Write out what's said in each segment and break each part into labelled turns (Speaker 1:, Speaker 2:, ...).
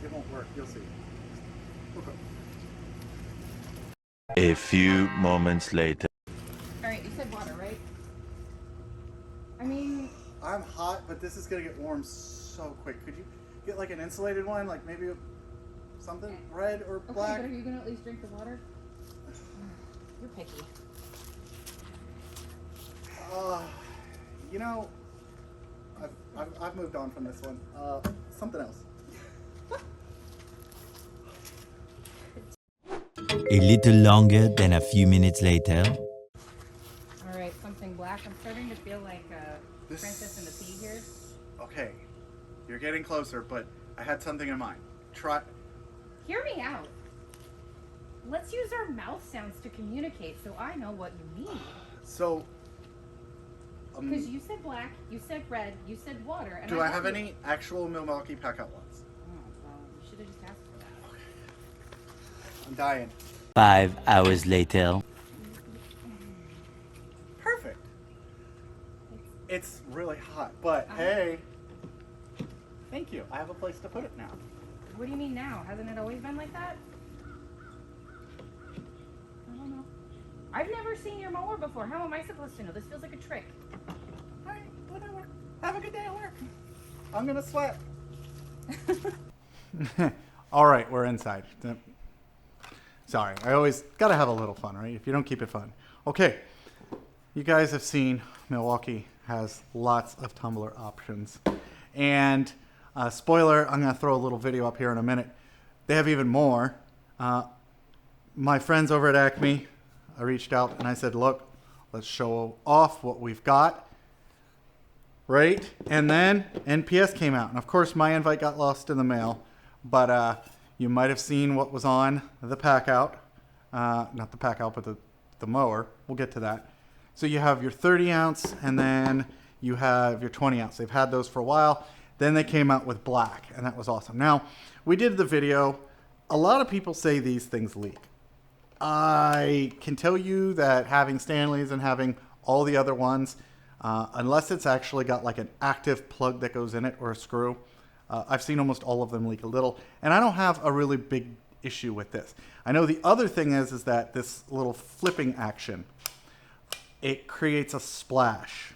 Speaker 1: It won't work. You'll see. Okay.
Speaker 2: A few moments later.
Speaker 3: Alright, you said water, right? I mean...
Speaker 1: I'm hot, but this is going to get warm so quick. Could you get like an insulated one? Like maybe something red or black?
Speaker 3: Okay, but are you going to at least drink the water? You're picky.
Speaker 1: You know, I've moved on from this one. Something else.
Speaker 4: A little longer than a few minutes later.
Speaker 3: Alright, something black. I'm starting to feel like Princess and the Pea here.
Speaker 1: Okay, you're getting closer, but I had something in mind. Try.
Speaker 3: Hear me out. Let's use our mouth sounds to communicate so I know what you need.
Speaker 1: So.
Speaker 3: Because you said black, you said red, you said water. And
Speaker 1: do I have any actual Milwaukee PACKOUT ones?
Speaker 3: Oh, well, you should have just asked for that.
Speaker 1: Okay. I'm dying.
Speaker 4: 5 hours later.
Speaker 1: Perfect. It's really hot, but hey, thank you. I have a place to put it now.
Speaker 3: What do you mean now? Hasn't it always been like that? I don't know. I've never seen your mower before. How am I supposed to know? This feels like a trick.
Speaker 1: Alright, whatever. Have a good day at work. I'm gonna sweat. Alright, we're inside. Sorry, I always gotta have a little fun, right? If you don't keep it fun. Okay, you guys have seen Milwaukee has lots of tumbler options. And spoiler, I'm gonna throw a little video up here in a minute. They have even more. My friends over at Acme, I reached out and I said, look, let's show off what we've got. Right? And then NPS came out. And of course, my invite got lost in the mail. But you might have seen what was on the PACKOUT. Not the PACKOUT, but the mower. We'll get to that. So you have your 30 ounce and then you have your 20 ounce. They've had those for a while. Then they came out with black, and that was awesome. Now, we did the video. A lot of people say these things leak. I can tell you that having Stanley's and having all the other ones, unless it's actually got like an active plug that goes in it or a screw, I've seen almost all of them leak a little, and I don't have a really big issue with this. I know the other thing is that this little flipping action, it creates a splash.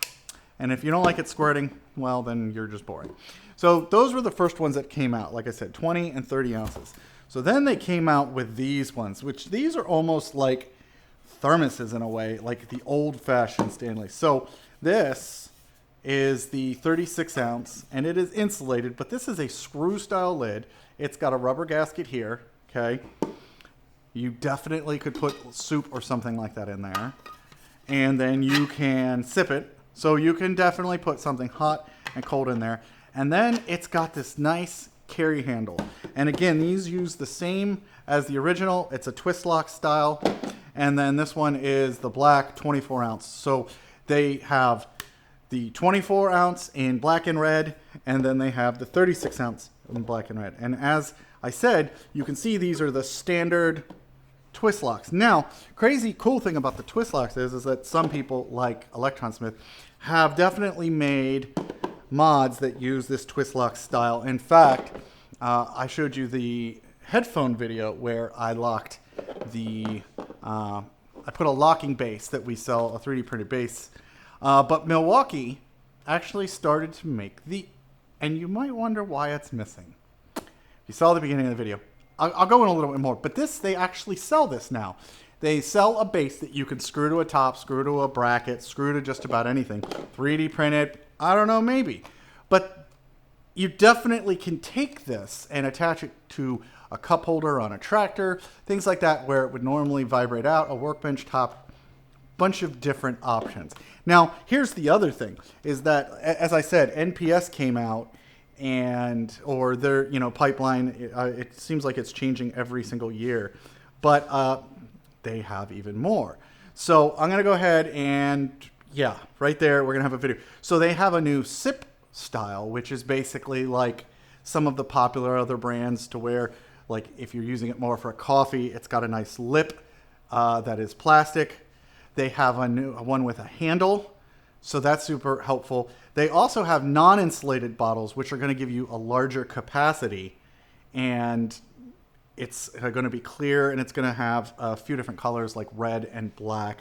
Speaker 1: And if you don't like it squirting, well, then you're just boring. So those were the first ones that came out, like I said, 20 and 30 ounces. So then they came out with these ones, which these are almost like thermoses in a way, like the old-fashioned Stanley. So this is the 36 ounce, and it is insulated, but this is a screw-style lid. It's got a rubber gasket here, okay? You definitely could put soup or something like that in there. And then you can sip it. So you can definitely put something hot and cold in there. And then it's got this nice carry handle. And again, these use the same as the original. It's a twist lock style. And then this one is the black 24 ounce. So they have the 24 ounce in black and red, and then they have the 36 ounce in black and red. And as I said, you can see these are the standard twist locks. Now, crazy cool thing about the twist locks is that some people, like Electronsmith, have definitely made mods that use this twist lock style. In fact, I showed you the headphone video where I locked the, I put a locking base that we sell, a 3D printed base. But Milwaukee actually started to make and you might wonder why it's missing. You saw the beginning of the video. I'll go in a little bit more, but they actually sell this now. They sell a base that you can screw to a top, screw to a bracket, screw to just about anything. 3D printed, I don't know, maybe. But you definitely can take this and attach it to a cup holder on a tractor, things like that, where it would normally vibrate out, a workbench top, bunch of different options. Now, here's the other thing, is that, as I said, NPS came out, or their pipeline, it seems like it's changing every single year, but they have even more. So I'm gonna go ahead and yeah, right there we're gonna have a video. So they have a new sip style, which is basically like some of the popular other brands, to where like if you're using it more for a coffee, it's got a nice lip that is plastic. They have a new one with a handle, so that's super helpful. They also have non-insulated bottles, which are going to give you a larger capacity, and it's going to be clear, and it's going to have a few different colors like red and black.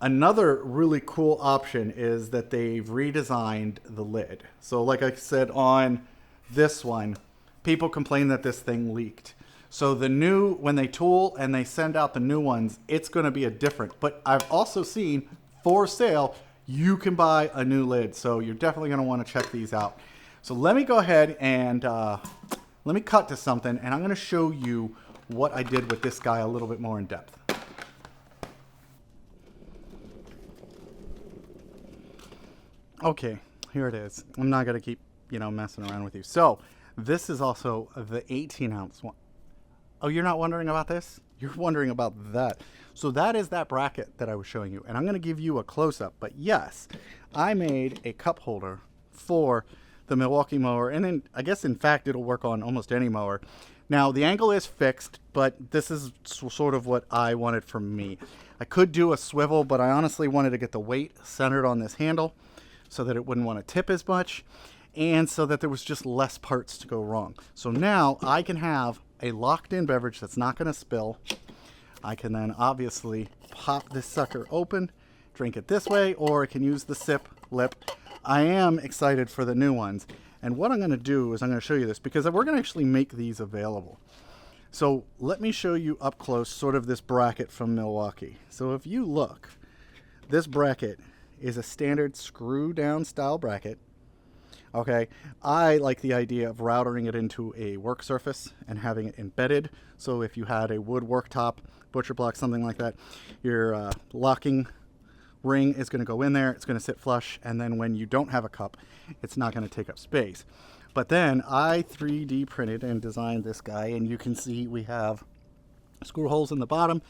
Speaker 1: Another really cool option is that they've redesigned the lid. So like I said on this one, people complain that this thing leaked. So the new, when they tool and they send out the new ones, it's going to be a different. But I've also seen for sale, you can buy a new lid. So you're definitely going to want to check these out. So let me go ahead and let me cut to something, and I'm going to show you what I did with this guy a little bit more in depth. Okay, here it is. I'm not going to keep, messing around with you. So this is also the 18-ounce one. Oh, you're not wondering about this? You're wondering about that. So that is that bracket that I was showing you. And I'm going to give you a close-up. But yes, I made a cup holder for the Milwaukee mower. And then I guess, in fact, it'll work on almost any mower. Now, the angle is fixed, but this is sort of what I wanted for me. I could do a swivel, but I honestly wanted to get the weight centered on this handle so that it wouldn't want to tip as much, and so that there was just less parts to go wrong. So now I can have a locked-in beverage that's not going to spill. I can then obviously pop this sucker open, drink it this way, or I can use the sip lip. I am excited for the new ones. And what I'm going to do is I'm going to show you this, because we're going to actually make these available. So let me show you up close sort of this bracket from Milwaukee. So if you look, this bracket is a standard screw down style bracket. Okay, I like the idea of routering it into a work surface and having it embedded. So if you had a wood worktop, butcher block, something like that, your locking ring is going to go in there. It's going to sit flush, and then when you don't have a cup, it's not going to take up space. But then I 3D printed and designed this guy, and you can see we have screw holes in the bottom.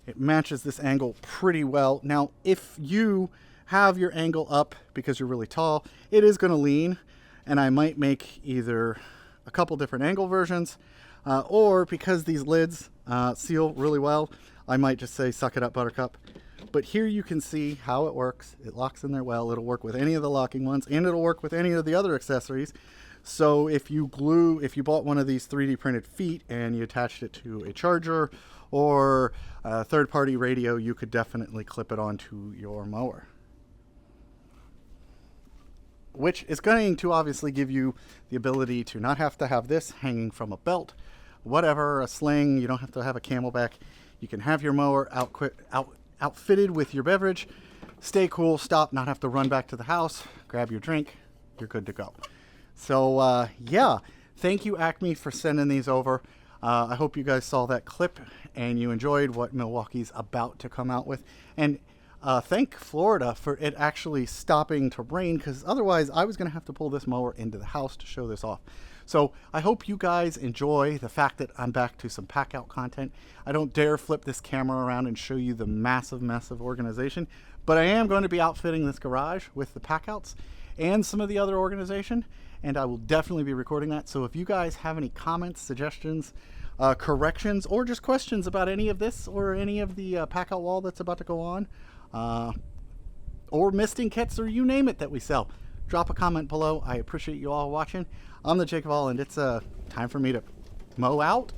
Speaker 1: It matches this angle pretty well. Now, if you have your angle up because you're really tall, it is going to lean, and I might make either a couple different angle versions, or because these lids seal really well, I might just say suck it up, Buttercup. But here you can see how it works. It locks in there well. It'll work with any of the locking ones, and it'll work with any of the other accessories. So if you bought one of these 3D printed feet and you attached it to a charger or a third-party radio, you could definitely clip it onto your mower, which is going to obviously give you the ability to not have to have this hanging from a belt, whatever, a sling. You don't have to have a camelback. You can have your mower outfitted with your beverage, stay cool, stop, not have to run back to the house, grab your drink, you're good to go. So yeah, thank you Acme for sending these over. I hope you guys saw that clip and you enjoyed what Milwaukee's about to come out with. And thank Florida for it actually stopping to rain, because otherwise I was going to have to pull this mower into the house to show this off. So I hope you guys enjoy the fact that I'm back to some PACKOUT content. I don't dare flip this camera around and show you the massive organization, but I am going to be outfitting this garage with the PACKOUTs and some of the other organization, and I will definitely be recording that. So if you guys have any comments, suggestions, corrections, or just questions about any of this or any of the PACKOUT wall that's about to go on, or misting kits, or you name it that we sell, drop a comment below. I appreciate you all watching. I'm the JakeOfALL, and it's time for me to mow out.